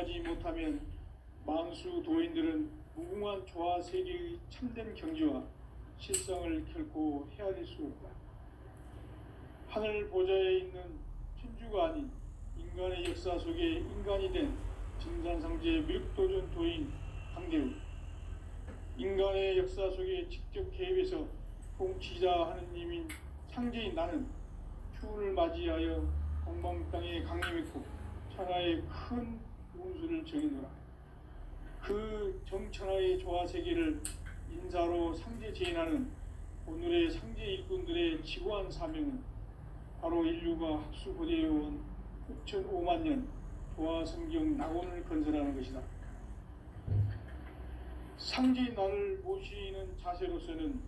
이해하지 못하면 만수 도인들은 무궁한 조화 세계의 참된 경지와 실상을 결코 헤아릴 수 없다. 하늘 보좌에 있는 천주가 아닌 인간의 역사 속에 인간이 된 증산상제 미륵도전 도인 강대우, 인간의 역사 속에 직접 개입해서 통치자 하느님인 상제인 나는 추운을 맞이하여 동방 땅에 강림했고 천하의 큰 운수를 정해노라. 그 정천하의 조화세계를 인사로 상제 제인하는 오늘의 상제 일꾼들의 지고한 사명은 바로 인류가 학수고대해온 6,5만 년 조화성경 낙원을 건설하는 것이다. 상제인 나를 모시는 자세로서는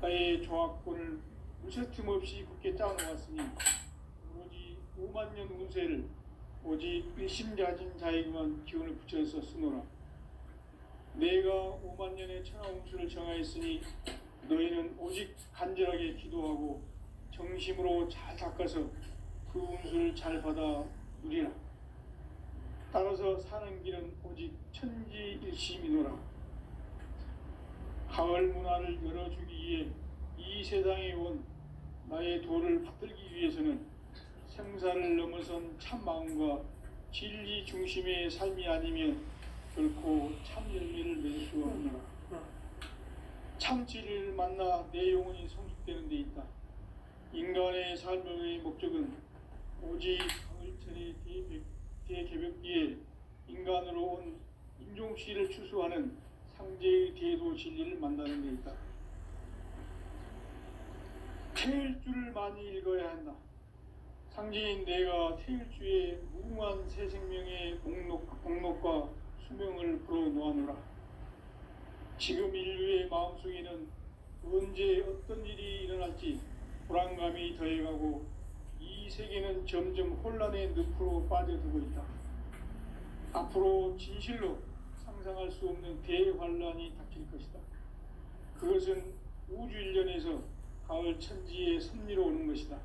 나의 조화권을 무쇠틈 없이 굳게 짜놓았으니 오로지 5만 년 운세를 오직 일심가진 자에게만 기운을 붙여서 쓰노라. 내가 5만 년의 천하 운수를 정하였으니 너희는 오직 간절하게 기도하고 정심으로 잘 닦아서 그 운수를 잘 받아 누리라. 따라서 사는 길은 오직 천지일심이노라. 가을 문화를 열어주기 위해 이 세상에 온 나의 도를 받들기 위해서는 생사를 넘어선 참 마음과 진리 중심의 삶이 아니면 결코 참 열매를 맺을 수 없노라. 참 진리를 만나 내 영혼이 성숙되는 데 있다. 인간의 삶의 목적은 오직 가을철의 대개벽기에 인간으로 온 인종씨를 추수하는 상제의 대도 진리를 만나는 데 있다. 태일주를 많이 읽어야 한다. 상제인 내가 태일주의 무궁한 새 생명의 목록과 수명을 불어놓아노라. 지금 인류의 마음속에는 언제 어떤 일이 일어날지 불안감이 더해가고 이 세계는 점점 혼란의 늪으로 빠져들고 있다. 앞으로 진실로 상상할 수 없는 대환란이 닥칠 것이다. 그것은 우주 일련에서 가을 천지의 섭리로 오는 것이다.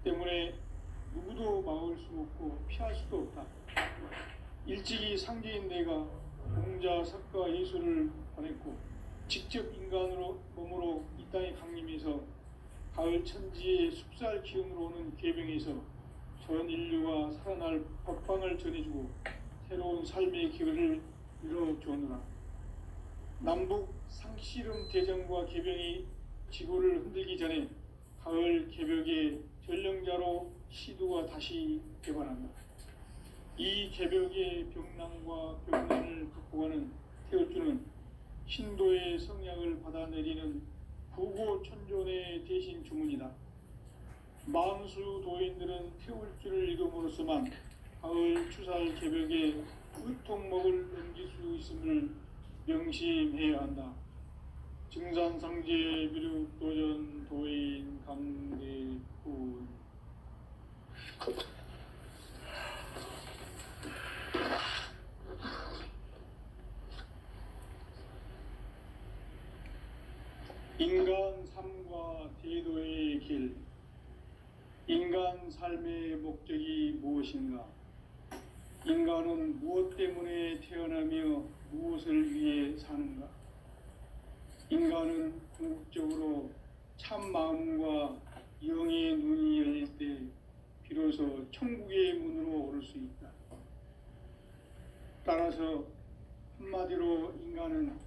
때문에 누구도 막을 수 없고 피할 수도 없다. 일찍이 상제인 내가 공자, 석가, 예수를 보냈고 직접 인간으로 몸으로 이 땅에 강림해서 가을 천지의 숲살 기운으로 오는 계병에서 전 인류가 살아날 법방을 전해주고 새로운 삶의 기회를 이뤄주느라. 남북 상씨름 대전과 계병이 지구를 흔들기 전에 가을 개벽의 전령자로 시두가 다시 개발한다. 이 개벽의 병난과 병난을 극복하는 태울주는 신도의 성약을 받아내리는 구고천존의 대신 주문이다. 만수 도인들은 태울주를 읽음으로써만 가을 추살 개벽의 의통목을 넘길 수 있음을 명심해야 한다. 증산상제 미륵도전 도인 강대훈. 인간 삶과 대도의 길. 인간 삶의 목적이 무엇인가? 인간은 무엇 때문에 태어나며 무엇을 위해 사는가? 인간은 궁극적으로 참 마음과 영의 눈이 열릴 때 비로소 천국의 문으로 오를 수 있다. 따라서 한마디로 인간은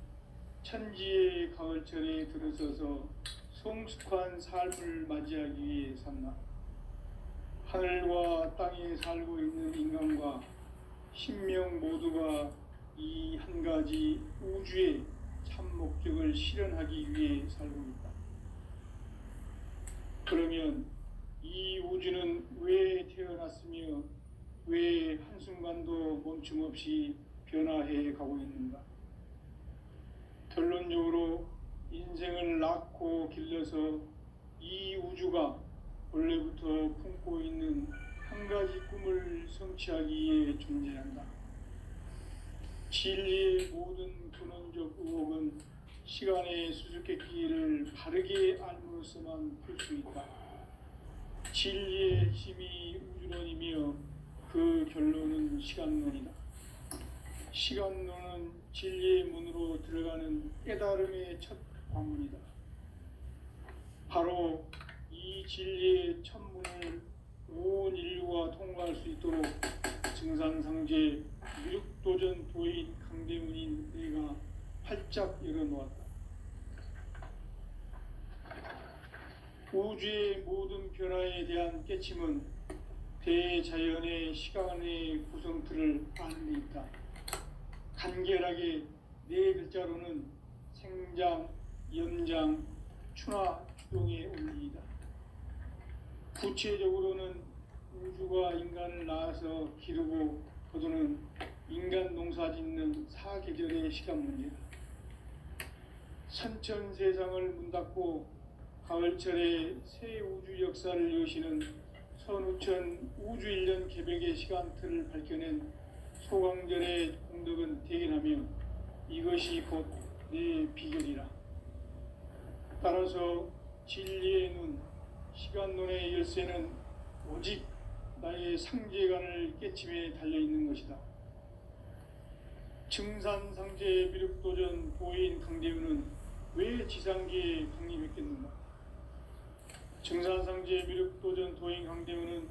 천지의 가을철에 들어서서 성숙한 삶을 맞이하기 위해 산다. 하늘과 땅에 살고 있는 인간과 신명 모두가 이 한 가지 우주의 참 목적을 실현하기 위해 살고 있다. 그러면 이 우주는 왜 태어났으며 왜 한순간도 멈춤 없이 변화해 가고 있는가? 결론적으로 인생을 낳고 길러서 이 우주가 원래부터 품고 있는 한 가지 꿈을 성취하기 위해 존재한다. 진리의 모든 근원적 의혹은 시간의 수수께끼를 바르게 알므로써만 풀 수 있다. 진리의 힘이 우주론이며 그 결론은 시간론이다. 시간론은 진리의 문으로 들어가는 깨달음의 첫 관문이다. 바로 이 진리의 첫 문을 온 인류가 통과할 수 있도록 증산상제 미륵도전 도인 강대문인 내가 활짝 열어놓았다. 우주의 모든 변화에 대한 깨침은 대자연의 시간의 구성틀을 아는 데 있다. 간결하게 네 글자로는 생장, 연장, 추나 추동의 원리이다. 구체적으로는 우주가 인간을 낳아서 기르고 거두는 인간 농사 짓는 사계절의 시간 문제다. 선천 세상을 문 닫고 가을철에 새 우주 역사를 여시는 선우천 우주 1년 개백의 시간틀을 밝혀낸 소강절의 공덕은 대견하며 이것이 곧 내 비결이라. 따라서 진리의 눈, 시간론의 열쇠는 오직 나의 상제관을 깨침에 달려있는 것이다. 증산상제 미륵도전 도인 강대우는 왜 지상계에 강림했겠는가? 증산상제 미륵도전 도인 강대우는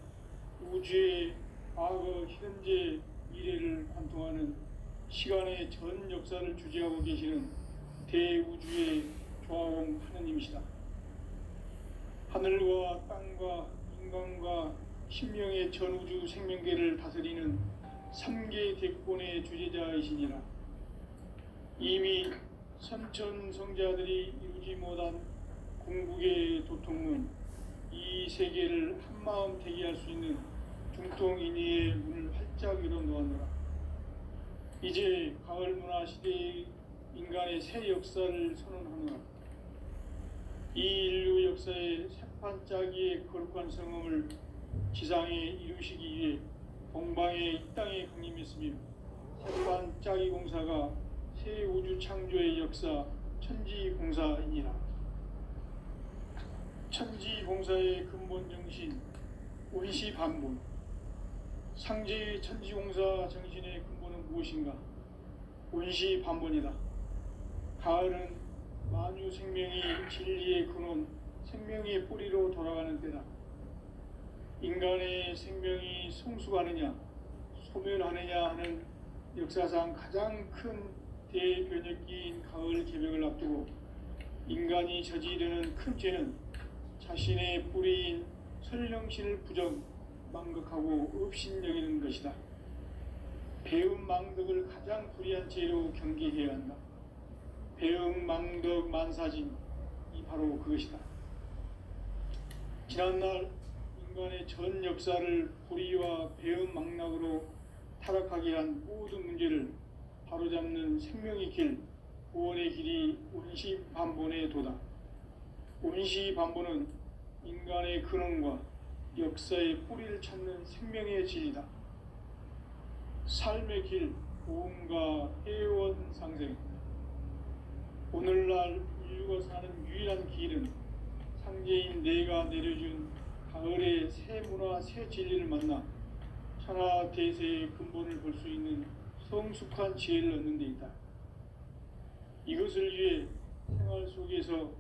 우주의 과거, 현재, 미래를 관통하는 시간의 전 역사를 주재하고 계시는 대우주의 조화원 하느님이시다. 하늘과 땅과 인간과 신명의 전우주 생명계를 다스리는 3계 대권의 주재자이시니라. 이미 선천성자들이 이루지 못한 궁극의 도통은 이 세계를 한마음 대기할 수 있는 중통인의의 문을 활짝 열어놓았노라. 이제 가을 문화 시대의 인간의 새 역사를 선언하노라. 이 인류 역사의 새판짜기의 거룩한 성음을 지상에 이루시기 위해 동방의 이 땅에 강림했으며 새판짜기 공사가 새 우주 창조의 역사 천지공사이니라. 천지공사의 근본 정신 원시반본. 상제의 천지공사 정신의 근본은 무엇인가? 원시반본이다. 가을은 만유 생명이 진리의 근원, 생명의 뿌리로 돌아가는 때다. 인간의 생명이 성숙하느냐, 소멸하느냐 하는 역사상 가장 큰 대변혁기인 가을 개벽을 앞두고 인간이 저지르는 큰 죄는 자신의 뿌리인 설령신을 부정, 망극하고 업신여기는 것이다. 배움 망덕을 가장 불의한 죄로 경계해야 한다. 배움 망덕 만사진이 바로 그것이다. 지난날 인간의 전 역사를 불의와 배움 망락으로 타락하게 한 모든 문제를 바로잡는 생명의 길, 구원의 길이 원시반본의 도다. 원시반본은 인간의 근원과 역사의 뿌리를 찾는 생명의 진리다. 삶의 길, 고음과 해원 상생. 오늘날 인류가 사는 유일한 길은 상제인 내가 내려준 가을의 새 문화, 새 진리를 만나 천하 대세의 근본을 볼 수 있는 성숙한 지혜를 얻는 데 있다. 이것을 위해 생활 속에서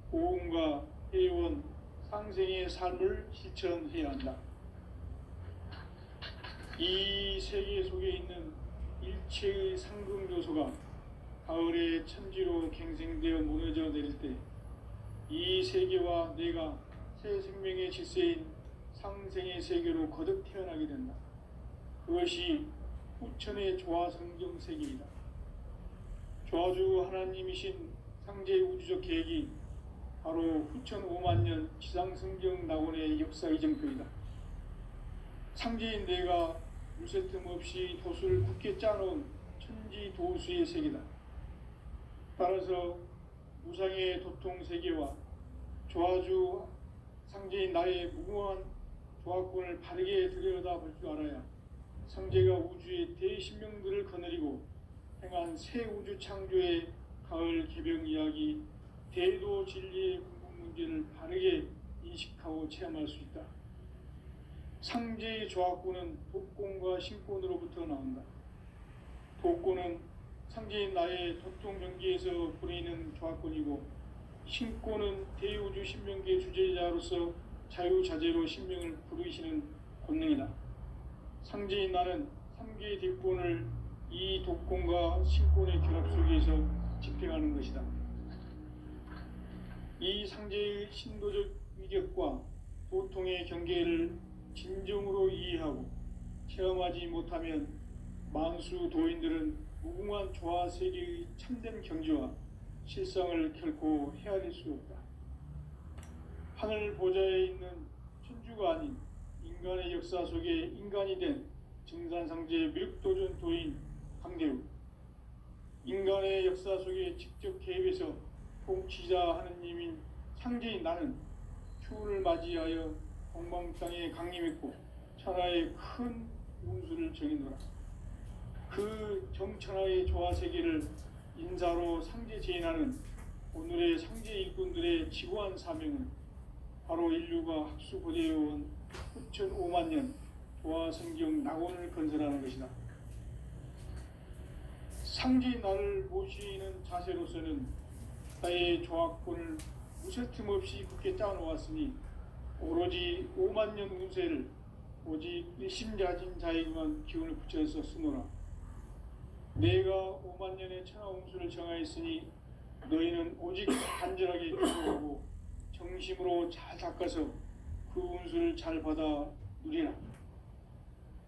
고음과 해원, 상생의 삶을 실천해야 한다. 이 세계 속에 있는 일체의 상승조소가 가을의 천지로 갱생되어 무너져 내릴 때 이 세계와 내가 새 생명의 질서인 상생의 세계로 거듭 태어나게 된다. 그것이 후천의 조화성경 세계이다. 조화주 하나님이신 상제의 우주적 계획이 바로 후천 5만 년 지상성경 낙원의 역사 이정표이다. 상제인 내가 물새 틈 없이 도수를 굳게 짜놓은 천지 도수의 세계다. 따라서 무상의 도통 세계와 조화주 상제인 나의 무궁한 조화권을 바르게 들여다볼 줄 알아야 상제가 우주의 대신명들을 거느리고 행한 새 우주 창조의 가을 개병 이야기, 대도 진리의 궁극 문제를 바르게 인식하고 체험할 수 있다. 상제의 조화권은 독권과 신권으로부터 나온다. 도권은 상제인 나의 도통 경기에서 보내는 조합권이고, 신권은 대우주 신명기의 주제자로서 자유자재로 신명을 부르시는 권능이다. 상제인 나는 3개의 대권을 이 도권과 신권의 결합 속에서 집행하는 것이다. 이 상제의 신도적 위격과 도통의 경계를 진정으로 이해하고 체험하지 못하면 만수 도인들은 무궁한 조화세계의 참된 경지와 실상을 결코 헤아릴 수 없다. 하늘 보좌에 있는 천주가 아닌 인간의 역사 속에 인간이 된 증산상제의 미륵도전 도인 강대우, 인간의 역사 속에 직접 개입해서 통치자 하느님인 상제인 나는 추운을 맞이하여 동방땅에 강림했고 천하의 큰 운수를 정해노라. 그 정천하의 조화세계를 인사로 상제 제인하는 오늘의 상제 일꾼들의 지고한 사명은 바로 인류가 학수고대해온 9,500만 년 조화성경 낙원을 건설하는 것이다. 상제인 나를 모시는 자세로서는 나의 조합권을 무쇠틈 없이 굳게 짜놓았으니 오로지 5만 년 운세를 오직 일심자진 자에게만 기운을 붙여서 쓰노라. 내가 5만 년의 천하운수를 정하였으니 너희는 오직 간절하게 기도하고 정심으로 잘 닦아서 그 운수를 잘 받아 누리라.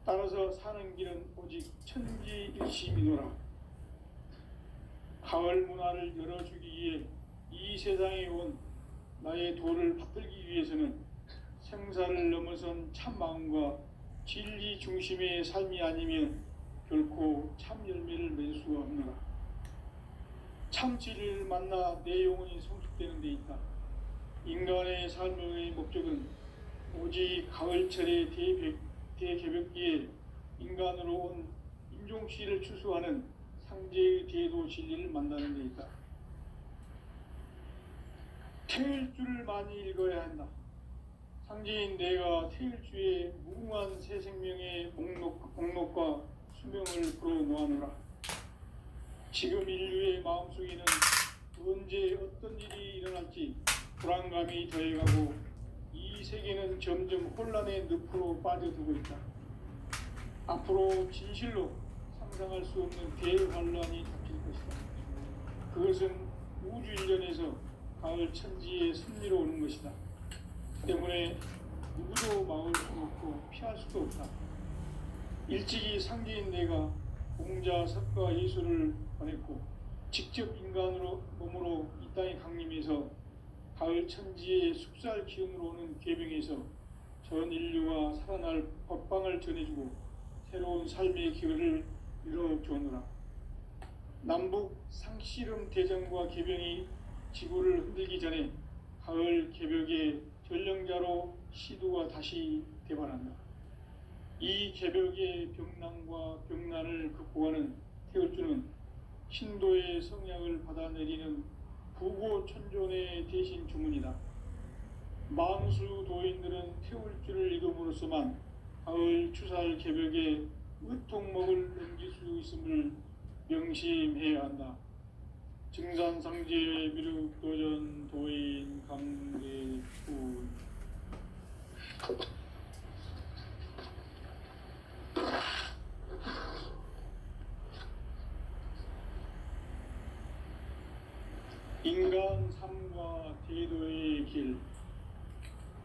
따라서 사는 길은 오직 천지일심이노라. 가을 문화를 열어주기 위해 이 세상에 온 나의 도를 받들기 위해서는 생사를 넘어선 참 마음과 진리 중심의 삶이 아니면 결코 참 열매를 맺을 수가 없노라. 참 진리를 만나 내 영혼이 성숙되는 데 있다. 인간의 삶의 목적은 오직 가을철의 대개벽기에 인간으로 온 인종씨를 추수하는 상제의 대도 진리를 만나는 데 있다. 태일주를 많이 읽어야 한다. 상제인 내가 태일주의 무궁한 새 생명의 목록과 수명을 불어놓아노라. 지금 인류의 마음속에는 언제 어떤 일이 일어날지 불안감이 더해가고 이 세계는 점점 혼란의 늪으로 빠져들고 있다. 앞으로 진실로 상상할 수 없는 대환란이 닥칠 것이다. 그것은 우주 일련에서 가을 천지에 승리로 오는 것이다. 때문에 누구도 막을 수 없고 피할 수도 없다. 일찍이 상제인 내가 공자, 석가, 예수를 보냈고 직접 인간으로 몸으로 이 땅에 강림해서 가을 천지의 숙살 기운으로 오는 계병에서 전 인류가 살아날 법방을 전해주고 새로운 삶의 기회를 이뤄주었노라. 남북 상씨름 대전과 계병이 지구를 흔들기 전에 가을 개벽의 전령자로 시도가 다시 개발한다. 이 개벽의 병난과 병난을 극복하는 태울주는 신도의 성약을 받아내리는 부고천존의 대신 주문이다. 만수 도인들은 태울주를 읽음으로써만 가을 추살 개벽에 의통목을 넘길 수 있음을 명심해야 한다. 증산상제의 미륵도전 도인 강대훈. 인간 삶과 대도의 길.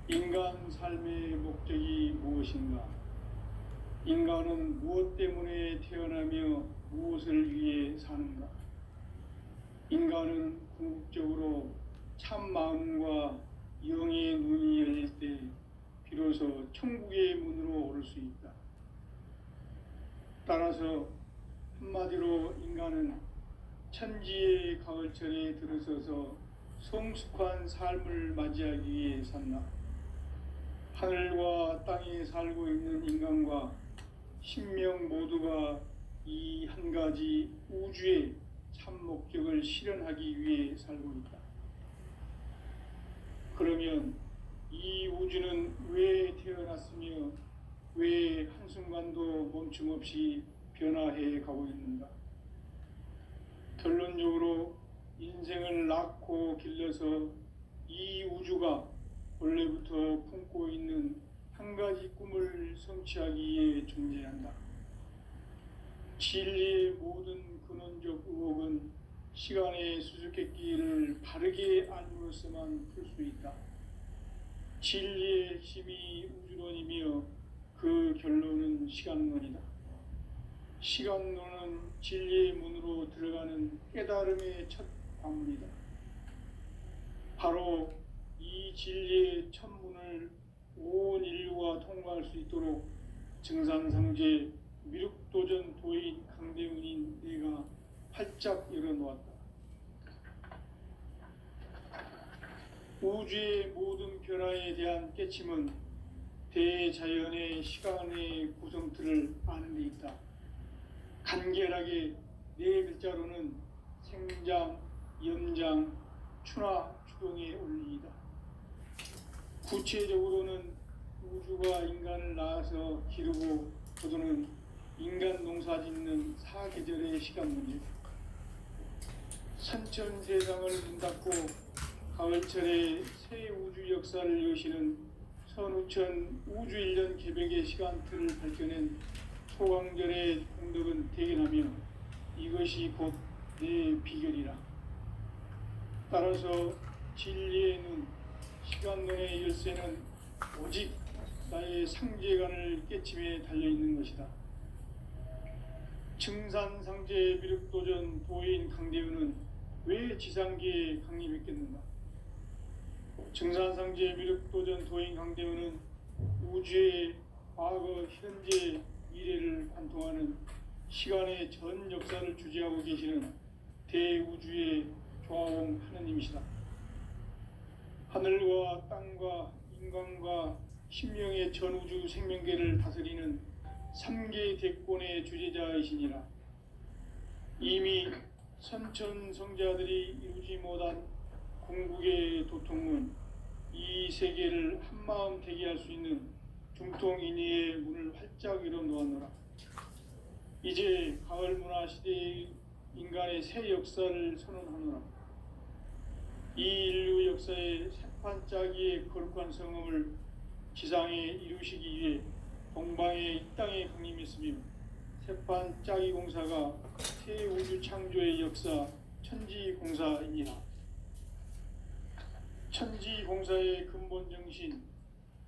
인간 삶의 목적이 무엇인가? 인간은 무엇 때문에 태어나며 무엇을 위해 사는가? 인간은 궁극적으로 참 마음과 영의 눈이 열릴 때 비로소 천국의 문으로 오를 수 있다. 따라서 한마디로 인간은 천지의 가을철에 들어서서 성숙한 삶을 맞이하기 위해 산다. 하늘과 땅에 살고 있는 인간과 신명 모두가 이 한 가지 우주의 참 목적을 실현하기 위해 살고 있다. 그러면 이 우주는 왜 태어났으며 왜 한순간도 멈춤 없이 변화해 가고 있는가. 결론적으로 인생을 낳고 길러서 이 우주가 원래부터 품고 있는 한 가지 꿈을 성취하기 위해 존재한다. 진리의 모든 근원적 의혹은 시간의 수수께끼를 바르게 알므로써만 풀 수 있다. 진리의 핵심이 우주론이며 그 결론은 시간론이다. 시간론은 진리의 문으로 들어가는 깨달음의 첫 관문이다. 바로 이 진리의 첫 문을 온 인류가 통과할 수 있도록 증산상제 미륵도전 도인 강대훈인 내가 활짝 열어놓았다. 우주의 모든 변화에 대한 깨침은 대자연의 시간의 구성틀을 아는 데 있다. 간결하게 네 글자로는 생장, 연장, 추나 추동의 원리이다. 구체적으로는 우주가 인간을 낳아서 기르고 거두는 인간 농사 짓는 사계절의 시간 문제. 선천 세상을 문 닫고 가을철에 새 우주 역사를 여시는 선우천 우주 1년 개백의 시간틀을 밝혀낸 소강절의 공덕은 대견하며 이것이 곧 내 비결이라. 따라서 진리의 눈, 시간론의 열쇠는 오직 나의 상제관을 깨침에 달려있는 것이다. 증산상제 미륵도전 도인 강대훈은 왜 지상계에 강림했겠는가? 증산상제 미륵도전 도인 강대훈은 우주의 과거, 현재, 미래를 관통하는 시간의 전 역사를 주재하고 계시는 대우주의 조화원 하느님이시다. 하늘과 땅과 인간과 신명의 전우주 생명계를 다스리는 3개 대권의 주재자이시니라. 이미 선천성자들이 이루지 못한 궁극의 도통은 이 세계를 한마음 되게 할 수 있는 중통인의의 문을 활짝 열어놓았노라. 이제 가을 문화 시대의 인간의 새 역사를 선언하노라. 이 인류 역사의 새판짜기의 거룩한 성음을 지상에 이루시기 위해 동방의 이 땅에 강림했으며 새판짜기 공사가 새 우주 창조의 역사 천지공사이니라. 천지공사의 근본 정신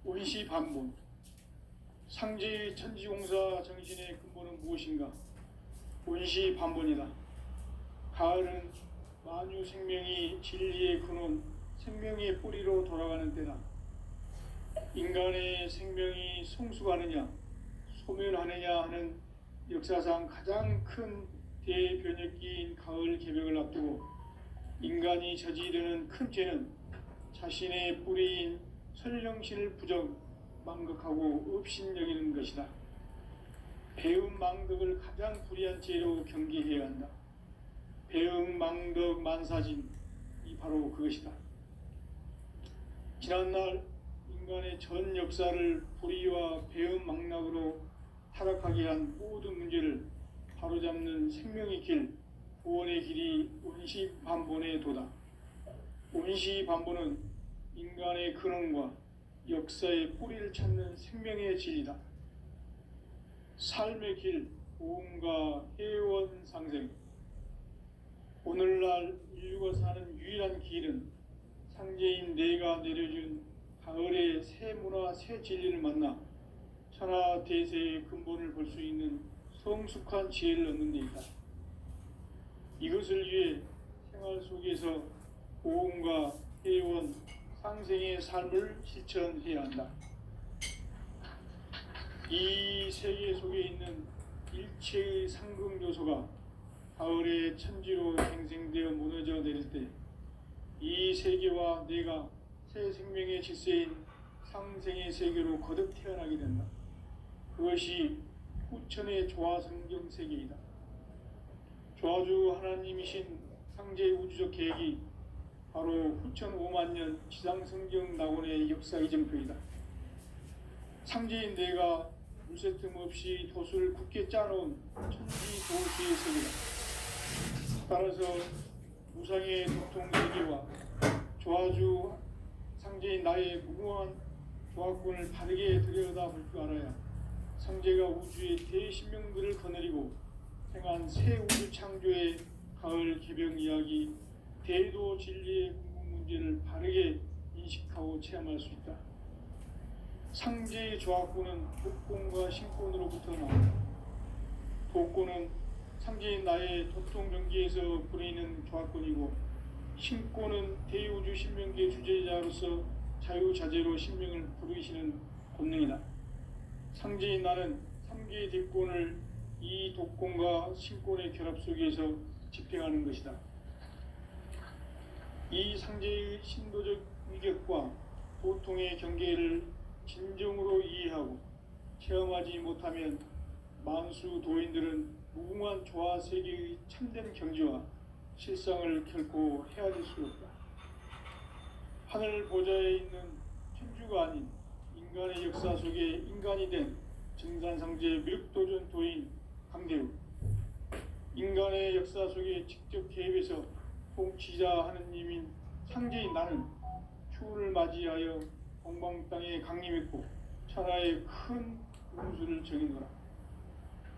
원시반본. 상제의 천지공사 정신의 근본은 무엇인가? 원시반본이다. 가을은 만유 생명이 진리의 근원, 생명의 뿌리로 돌아가는 때다. 인간의 생명이 성숙하느냐, 소멸하느냐 하는 역사상 가장 큰 대변혁기인 가을 개벽을 앞두고 인간이 저지르는 큰 죄는 자신의 뿌리인 설령신을 망각하고 업신여기는 것이다. 배움 망덕을 가장 불의한 죄로 경계해야 한다. 배움 망덕 만사진이 바로 그것이다. 지난날 인간의 전 역사를 불의와 배움 망락으로 타락하게 한 모든 문제를 바로잡는 생명의 길, 구원의 길이 원시반본의 도다. 원시반본은 인간의 근원과 역사의 뿌리를 찾는 생명의 진리다. 삶의 길, 고음과 해원 상생. 오늘날 인류가 사는 유일한 길은 상제인 내가 내려준 가을의 새 문화, 새 진리를 만나 천하 대세의 근본을 볼 수 있는 성숙한 지혜를 얻는 데 있다. 이것을 위해 생활 속에서 고음과 해원, 상생의 삶을 실천해야 한다. 이 세계 속에 있는 일체의 상금 요소가 가을의 천지로 생생되어 무너져 내릴 때 이 세계와 내가 새 생명의 질서인 상생의 세계로 거듭 태어나게 된다. 그것이 후천의 조화성경 세계이다. 조화주 하나님이신 상제의 우주적 계획이 바로 후천 5만 년 지상성경 낙원의 역사 이정표이다. 상제인 내가 무쇠틈 없이 돛을 굳게 짜놓은 천지 도시의 세계다. 따라서 무상의 도통 세계와 조화주 상제인 나의 무궁한 조합군을 바르게 들여다볼 줄 알아야 상제가 우주의 대신명들을 거느리고 행한 새 우주 창조의 가을 개병 이야기, 대도 진리의 궁극 문제를 바르게 인식하고 체험할 수 있다. 상제의 조합군은 독권과 신권으로부터 나온다. 독권은 상제인 나의 도통 경계에서 부리는 조합권이고, 신권은 대우주 신명계 주제자로서 자유자재로 신명을 부르시는 권능이다. 상제인 나는 3개의 대권을 이 독권과 신권의 결합 속에서 집행하는 것이다. 이 상제의 신도적 위격과 도통의 경계를 진정으로 이해하고 체험하지 못하면 만수 도인들은 무궁한 조화 세계의 참된 경지와 실상을 결코 헤아릴 수 없다. 하늘 보좌에 있는 천주가 아닌 인간의 역사 속에 인간이 된 증산상제 미륵도전 도인 강대우, 인간의 역사 속에 직접 개입해서 통치자 하느님인 상제인 나는 추운을 맞이하여 동방 땅에 강림했고 천하의 큰 운수를 정해노라.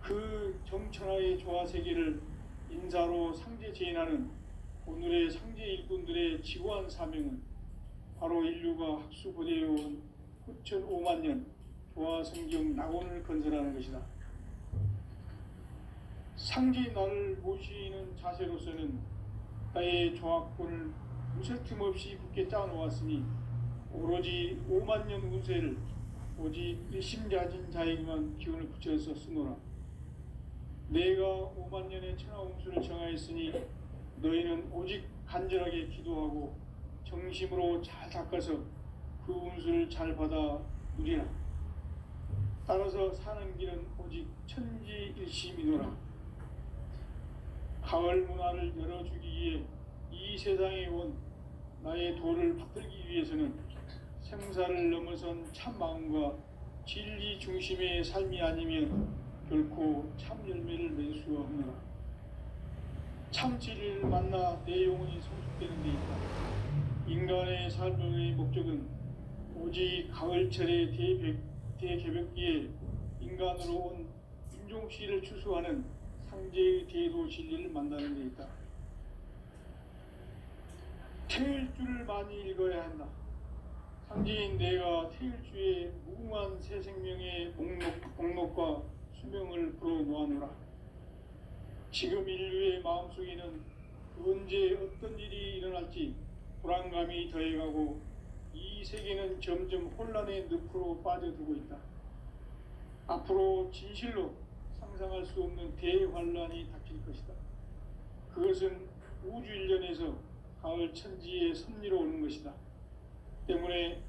그 정천하의 조화 세계를 인사로 상제 제인하는 오늘의 상제 일꾼들의 지고한 사명은 바로 인류가 학수고대해온 후천 5만 년 조화 성경 낙원을 건설하는 것이다. 상제인 나를 모시는 자세로서는 나의 조합권을 무쇠틈 없이 굳게 짜놓았으니 오로지 5만 년 운세를 오직 일심가진 자에게만 기운을 붙여서 쓰노라. 내가 5만 년의 천하홍수를 정하였으니 너희는 오직 간절하게 기도하고 정심으로 잘 닦아서 그 운수를 잘 받아 누리라. 따라서 사는 길은 오직 천지일심이노라. 가을 문화를 열어주기 위해 이 세상에 온 나의 도를 붙들기 위해서는 생사를 넘어선 참 마음과 진리 중심의 삶이 아니면 결코 참 열매를 맺을 수가 없노라. 참 진리를 만나 내 영혼이 성숙되는 데 있다. 인간의 삶의 목적은 오직 가을철의 대개벽기에 인간으로 온 인종씨를 추수하는 상제의 대도 진리를 만나는 데 있다. 태일주를 많이 읽어야 한다. 상제인 내가 태일주의 무궁한 새 생명의 목록과 수명을 불어놓아노라. 지금 인류의 마음속에는 언제 어떤 일이 일어날지 불안감이 더해가고 이 세계는 점점 혼란의 늪으로 빠져들고 있다. 앞으로 진실로 상상할 수 없는 대환란이 닥칠 것이다. 그것은 우주 일련에서 가을 천지의 섭리로 오는 것이다. 때문에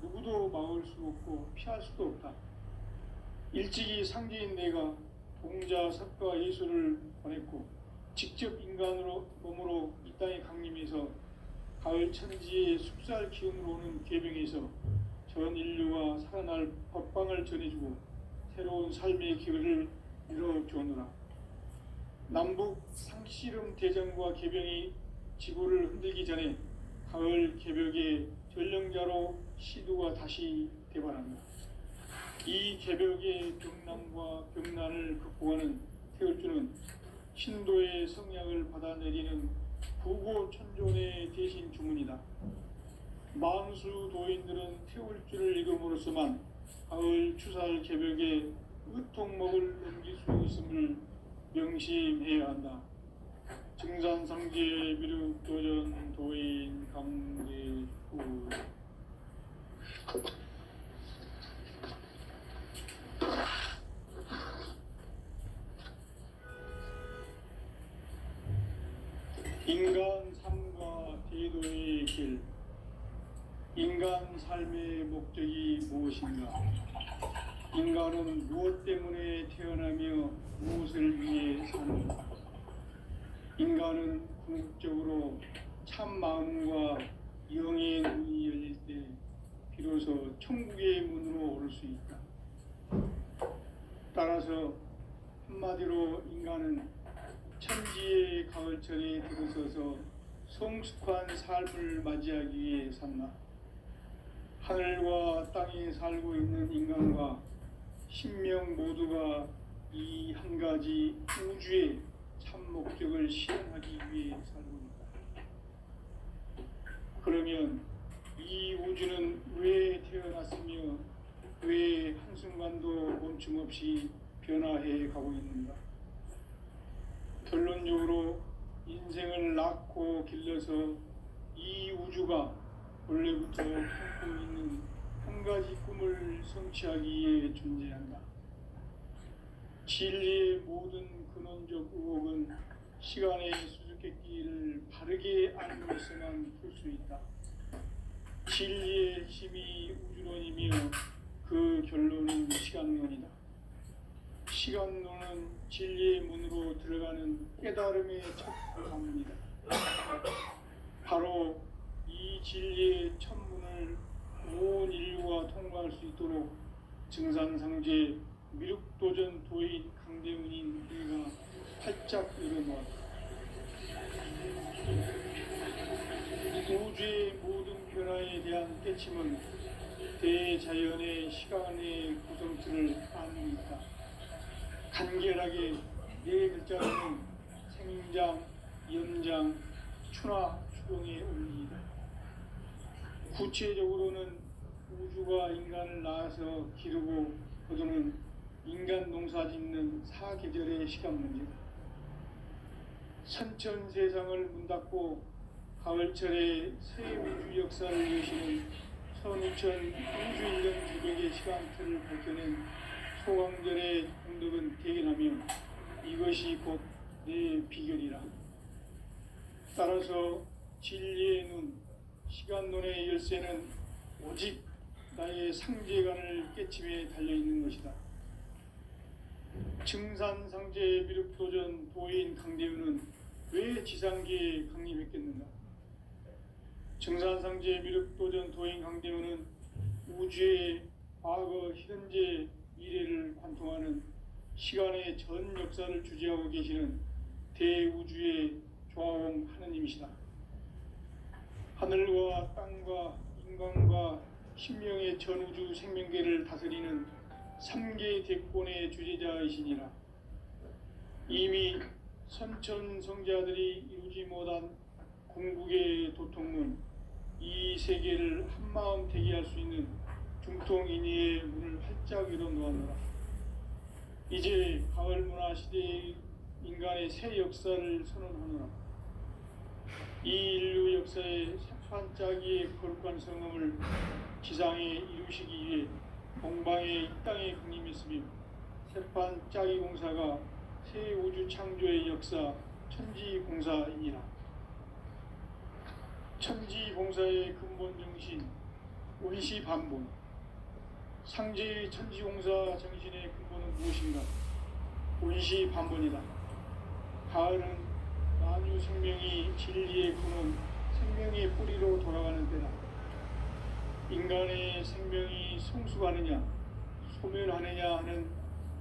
누구도 막을 수 없고 피할 수도 없다. 일찍이 상제인 내가 동자 석가 예수를 보냈고 직접 인간으로 몸으로 이 땅에 강림해서 가을 천지의 숲살 기운으로 오는 계병에서 전 인류가 살아날 법방을 전해주고 새로운 삶의 기회를 열어주었노라. 남북 상씨름 대전과 계병이 지구를 흔들기 전에 가을 개벽의 전령자로 시두가 다시 대발합니다. 이 개벽의 병남과 병난을 극복하는 태울주는 신도의 성약을 받아내리는 부고천존의 대신 주문이다. 만수 도인들은 태울주를 읽음으로써만 가을 추살 개벽의 의통목을 넘길 수 있음을 명심해야 한다. 증산상제 미륵도전 도인 강대우. 인간 삶과 대도의 길. 인간 삶의 목적이 무엇인가? 인간은 무엇 때문에 태어나며 무엇을 위해 사는가? 인간은 궁극적으로 참 마음과 영의 문이 열릴 때 비로소 천국의 문으로 오를 수 있다. 따라서 한마디로 인간은 천지의 가을철에 들어서서 성숙한 삶을 맞이하기 위해 산다. 하늘과 땅에 살고 있는 인간과 신명 모두가 이 한 가지 우주의 참 목적을 실현하기 위해 살고 있다. 그러면 이 우주는 왜 태어났으며 왜 한순간도 멈춤 없이 변화해 가고 있는가? 결론적으로 인생을 낳고 길러서 이 우주가 원래부터 품고 있는 한 가지 꿈을 성취하기 위해 존재한다. 진리의 모든 근원적 의혹은 시간의 수수께끼를 바르게 알고서만 풀 수 있다. 진리의 핵심이 우주론이며 그 결론은 시간론이다. 시간론은 진리의 문으로 들어가는 깨달음의 첫 관문이다. 바로 이 진리의 첫 문을 온 인류가 통과할 수 있도록 증산상제 미륵도전 도인 강대훈인 내가 활짝 열어놓았다. 우주의 모든 변화에 대한 깨침은 대자연의 시간의 구성틀을 아는 있다. 간결하게 네 글자로는 생장, 연장, 추나 추동의 원리이다. 구체적으로는 우주가 인간을 낳아서 기르고 거두는 인간 농사 짓는 사계절의 시간 문제다. 선천 세상을 문닫고 가을철에 새 우주 역사를 여시는 선우천 우주 1년 200의 시간틀을 밝혀낸 소강절의 공덕은 대견하며 이것이 곧 내 비결이라. 따라서 진리의 눈, 시간론의 열쇠는 오직 나의 상제관을 깨침에 달려있는 것이다. 증산상제 미륵도전 도인 강대훈은 왜 지상계에 강림했겠는가? 증산상제 미륵도전 도인 강대훈은 우주의 과거, 현재, 미래를 관통하는 시간의 전 역사를 주재하고 계시는 대우주의 조화원 하느님이시다. 하늘과 땅과 인간과 신명의 전우주 생명계를 다스리는 3개 대권의 주재자이시니라. 이미 선천성자들이 이루지 못한 궁극의 도통문, 이 세계를 한마음 대기할 수 있는 중통인의의 문을 활짝 열어놓았노라. 이제 가을 문화 시대의 인간의 새 역사를 선언하노라. 이 인류 역사의 새판짜기의 거룩한 성음을 지상에 이루시기 위해 동방의 이 땅에 강림했으며 새판짜기 공사가 새 우주 창조의 역사 천지공사이니라. 천지공사의 근본 정신 원시반본, 상제의 천지공사 정신의 근본은 무엇인가? 원시반본이다. 가을은 만유 생명이 진리의 근원, 생명의 뿌리로 돌아가는 때다. 인간의 생명이 성숙하느냐, 소멸하느냐 하는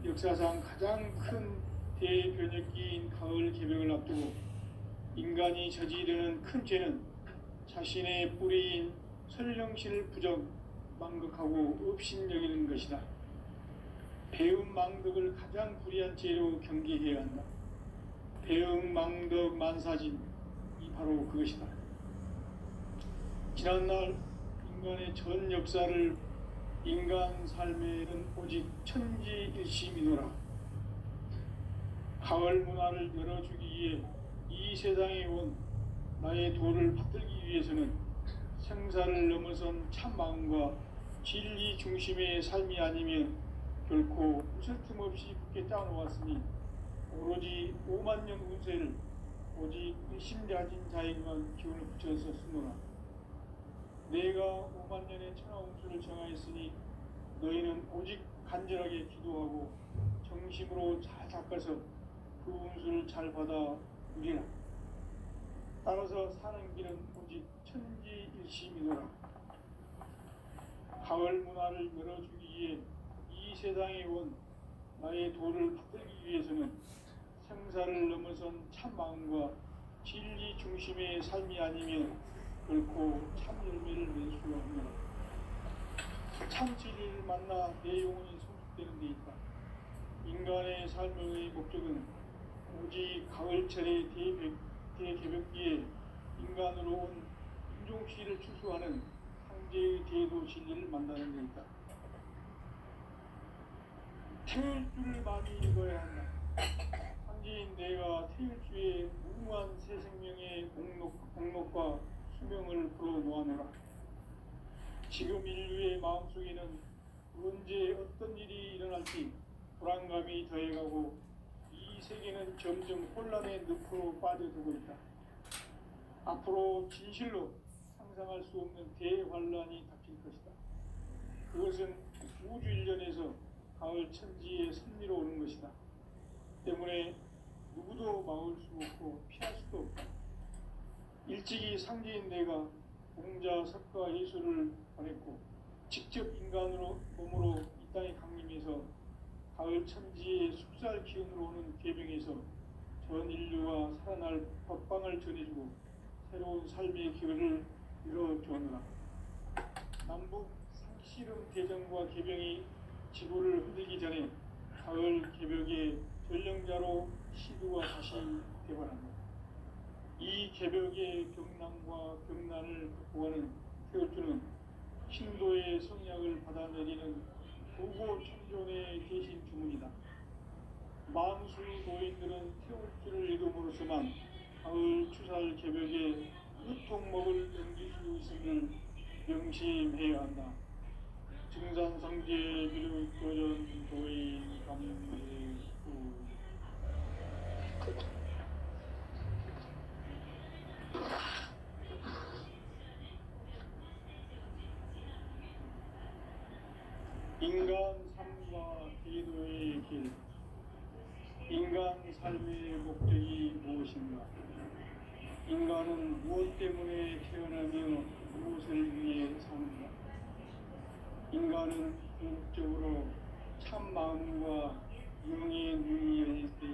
역사상 가장 큰 대변혁기인 가을 개벽을 앞두고 인간이 저지르는 큰 죄는 자신의 뿌리인 설령신을 부정, 망극하고 업신여기는 것이다. 배움 망덕을 가장 불의한 죄로 경계해야 한다. 배움 망덕 만사진, 이 바로 그것이다. 지난날 인간의 전 역사를 인간 삶에는 오직 천지일심이노라. 가을 문화를 열어주기 위해 이 세상에 온 나의 도를 받들기 위해서는 생사를 넘어선 참 마음과 진리 중심의 삶이 아니면 결코 웃을 틈 없이 굳게 짜놓았으니 오로지 5만 년 운세를 오직 심자진 자에게만 기운을 붙여서 쓰노라. 내가 5만 년의 천하 운수를 정하였으니 너희는 오직 간절하게 기도하고 정심으로 잘 닦아서 그 운수를 잘 받아 누리라. 따라서 사는 길은 오직 천지일심이노라. 가을 문화를 열어주기 위해 이 세상에 온 나의 도를 붙들기 위해서는 생사를 넘어선 참 마음과 진리 중심의 삶이 아니면 결코 참 열매를 낼 수 없는 참 진리를 만나 내 영혼이 성숙되는 데 있다. 인간의 삶의 목적은 오직 가을철의 대개벽기에 인간으로 온 인종시를 추수하는 황제의 대도 진리를 만나는 데 있다. 태일주를 많이 읽어야 한다. 황제인 내가 태일주의 무궁한 새 생명의 목록과 수명을 불어놓아내라. 지금 인류의 마음속에는 언제 어떤 일이 일어날지 불안감이 더해가고 이 세계는 점점 혼란의 늪으로 빠져들고 있다. 앞으로 진실로 상상할 수 없는 대환란이 닥칠 것이다. 그것은 우주 일련에서 가을 천지의 섭리로 오는 것이다. 때문에 누구도 막을 수 없고 피할 수도 없다. 일찍이 상제인 내가 공자, 석가, 예수를 보냈고 직접 인간으로 몸으로 이 땅에 강림해서 가을 천지의 숙살 기운으로 오는 계병에서 전 인류가 살아날 법방을 전해주고 새로운 삶의 기회를 열어주었노라. 남북 상씨름 대전과 계병이 지구를 흔들기 전에 가을 개벽의 전령자로 시두가 다시 대발한다. 이 개벽의 경랑과 경난을 극복하는 태울주는 신도의 성약을 받아내리는 부고 천존의 대신 주문이다. 만수 노인들은 태울주를 이름으로서만 가을 추살 개벽의 으통목을 넘길 수 있음을 명심해야 한다. 증산상제 미륵도전 도인 감례후 인간 삶과 기도의 길. 인간 삶의 목적이 무엇인가? 인간은 무엇 때문에 태어나며 무엇을 위해 사는가? 인간은 궁극적으로 참 마음과 영의 눈이 열릴 때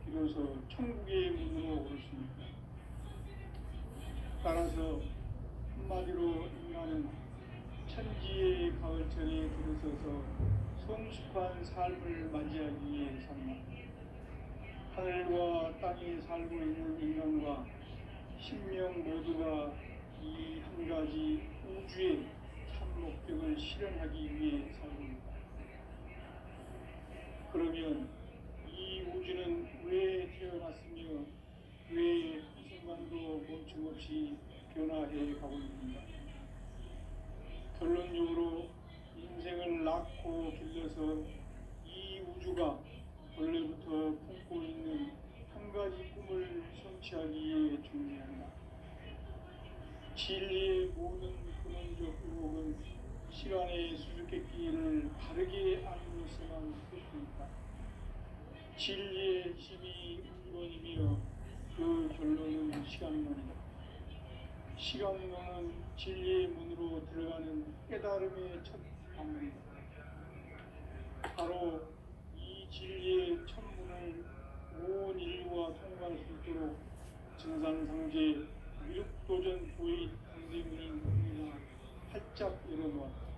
비로소 천국의 문으로 오를 수 있다. 따라서 한마디로 인간은 천지의 가을철에 들어서서 성숙한 삶을 맞이하기 위해 산다. 하늘과 땅에 살고 있는 인간과 신명 모두가 이 한 가지 우주의 참 목적을 실현하기 위해 살고 있다. 그러면 이 우주는 왜 태어났으며 왜 한순간도 멈춤없이 변화해 가고 있는가? 결론적으로 인생을 낳고 길러서 이 우주가 원래부터 품고 있는 한 가지 꿈을 성취하기에 존재한다. 진리의 모든 근원적 의혹은 시간의 수수께끼를 바르게 알므로서만 풀 수 있다. 진리의 힘이 우주론이며 그 결론은 시간론이다. 시간론은 진리의 문으로 들어가는 깨달음의 첫 방문이다. 바로 이 진리의 첫 문을 온 인류가 통과할 수 있도록 증산상제 미륵도전 도의 강대문인 우리가 활짝 열어놓았다.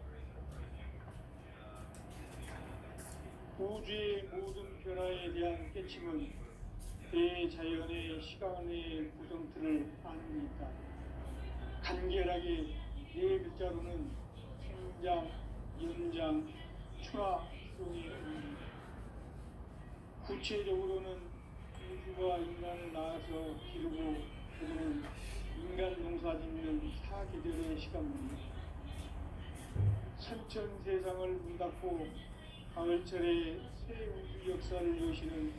우주의 모든 변화에 대한 깨침은 대자연의 시간의 구성틀을 아는 있다. 간결하게 네 글자로는 생장, 연장, 추나, 수동의 의미입니다. 구체적으로는 우주가 인간을 낳아서 기르고 그들은 인간 농사 짓는 사계절의 시간입니다. 선천 세상을 문 닫고 가을철에 새 우주 역사를 여시는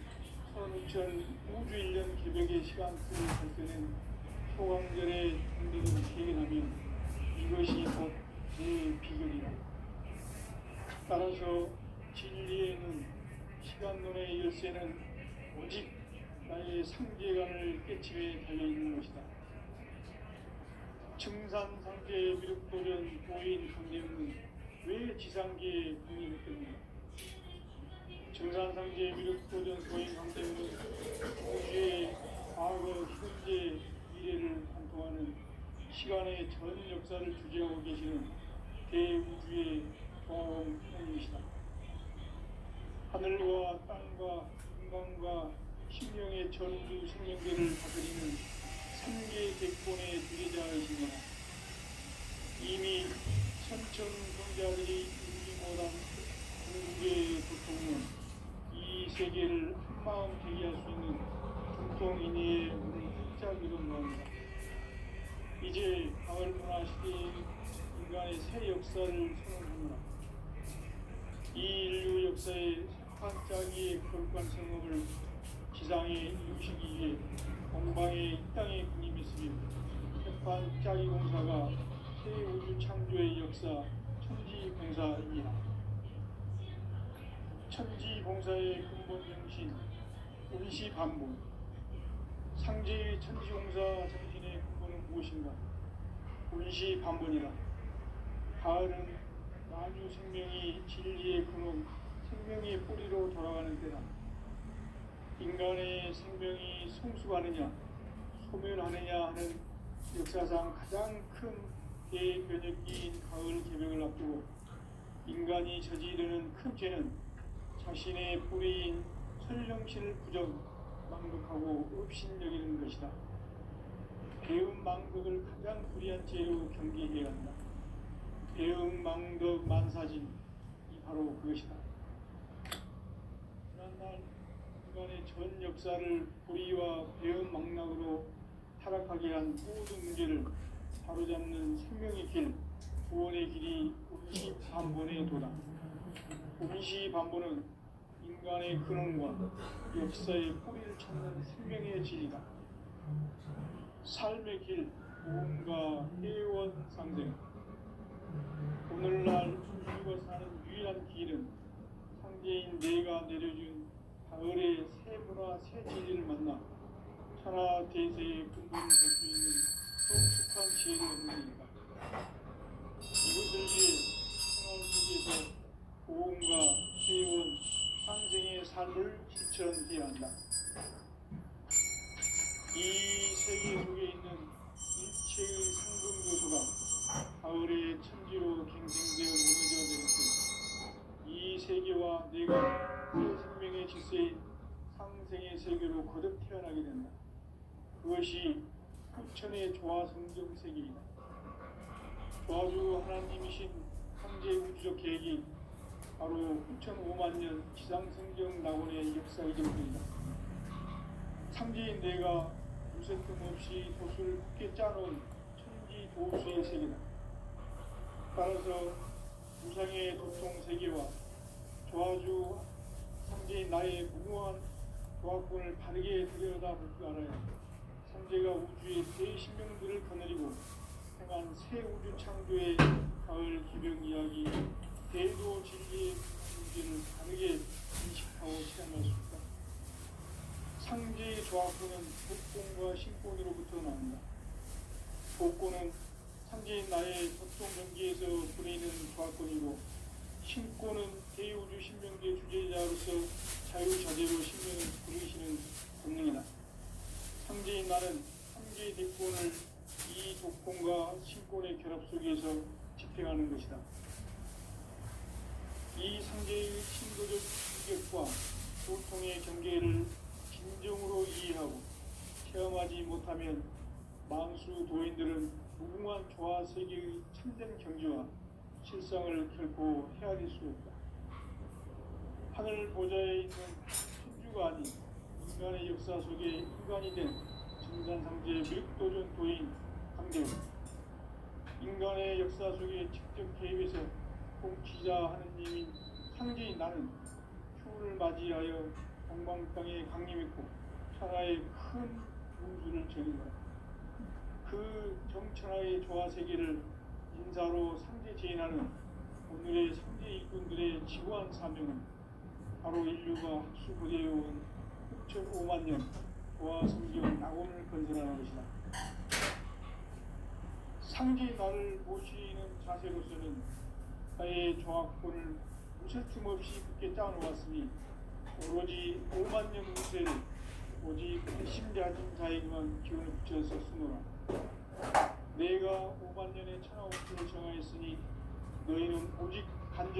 선우천 우주 1년 개벽의 시간틀을 발견한 소강절의 정리를 기행하면 이것이 곧 제 비결이다. 따라서 진리에는 시간론의 열쇠는 오직 나의 상계관을 깨침에 달려있는 것이다. 증산상제 미륵도전 도인 강대는 왜 지상계의 국민이었는가? 증산상제 미륵도전 소행 강대문은 우주의 과거, 현재, 미래를 관통하는 시간의 전 역사를 주재하고 계시는 대우주의 조화원님이시다. 하늘과 땅과 인간과 신령의 전우주 생명계를 다스리는 삼계 대권의 주제자이시구나. 이미 천천성자들이 이루지 못한 궁극의 고통은 이 세계를 한마음 되게 할 수 있는 중통인의의 문을 활짝 열어놓습니다. 이제 가을 문화 시대의 인간의 새 역사를 선언합니다. 이 인류 역사의 반짝이의 거룩한 성업을 지상에 이루시기 위해 동방의 이 땅에 군림했으며 반짝이 공사가 새 우주 창조의 역사 천지봉사입니다. 천지봉사의 근본 정신 운시반본. 상제의 천지봉사 정신의 근본은 무엇인가? 운시반본이라. 가을은 만유 생명이 진리의 근원, 생명의 뿌리로 돌아가는 때다. 인간의 생명이 성숙하느냐, 소멸하느냐 하는 역사상 가장 큰 대변혁기인 가을 개벽을 앞두고 인간이 저지르는 큰 죄는 자신의 뿌리인 설령신을 부정, 망극하고 업신여기는 것이다. 배움 망극을 가장 불의한 죄로 경계해야 한다. 배움 망덕 만사진이 바로 그것이다. 지난날 인간의 전 역사를 불의와 배움 망락으로 타락하게 한 모든 문제를 바로잡는 생명의 길, 구원의 길이 운시반본의 도다. 운시반본은 인간의 근원과 역사의 뿌리를 찾는 생명의 진리다. 삶의 길, 무언가 회원 상생. 오늘날 인류가 사는 유일한 길은 상제인 내가 내려준 가을의 새 문화, 새 진리를 만나 천하 대세의 근본을 볼 수 있는 성숙한 지혜를 얻는 일이다. 이것을 위해 생활 속에서 보험과 회원, 상생의 삶을 실천해야 한다. 이 세계 속에 있는 일체의 상금 요소가 가을의 천지로 갱생되어 무너져 내릴 때 이 세계와 내가 새 생명의 질서인 상생의 세계로 거듭 태어나게 된다. 그것이 후천의 조화성경 세계이다. 조화주 하나님이신 황제 우주적 계획이 바로 후천 5만 년 지상성경 낙원의 역사의 정도이다. 상제인 내가 무색금 없이 도수를 굳게 짜놓은 천지 도수의 세계다. 따라서 무상의 도통 세계와 조화주 상제인 나의 무궁한 조화권을 바르게 들여다볼 줄 알아야 상제가 우주의 대신명들을 거느리고 행한 새 우주 창조의 가을 기병 이야기, 대도 진리의 문제를 다르게 인식하고 실행할 수 있다. 상제의 조화권은 복권과 신권으로부터 나온다. 복권은 상제인 나의 보통 경계에서 부리는 조화권이고, 신권은 대우주 신명계 주제자로서 자유자재로 신명을 부르시는 권능이다. 상제인 나는 상제의 대권을 이 독권과 신권의 결합 속에서 집행하는 것이다. 이 상제의 신도적 인격과 소통의 경계를 진정으로 이해하고 체험하지 못하면 만수 도인들은 무궁한 조화 세계의 참된 경지와 실상을 결코 헤아릴 수 없다. 하늘 보좌에 있는 천주가 아닌 인간의 역사 속에 인간이 된 증산상제 미륵도전 도인 강대우. 인간의 역사 속에 직접 개입해서 통치자 하느님인 상제인 나는 휴를 맞이하여 동방땅에 강림했고 천하의 큰 운수를 전인다. 그 정천하의 조화세계를 인사로 상제 제인하는 오늘의 상제 일꾼들의 지구한 사명은 바로 인류가 학수부대해온 6,5만 년 조화성경 낙원을 건설하는 것이다. 상제 나를 모시는 자세로서는 나의 조화권을 무쇠틈 없이 굳게 짜놓았으니 오로지 5만 년 운세를 오직 핵심자진 자에게만 기운을 붙여서 쓰노라. 내가 5만 년의 천하운세를 정하였으니 너희는 오직 간절한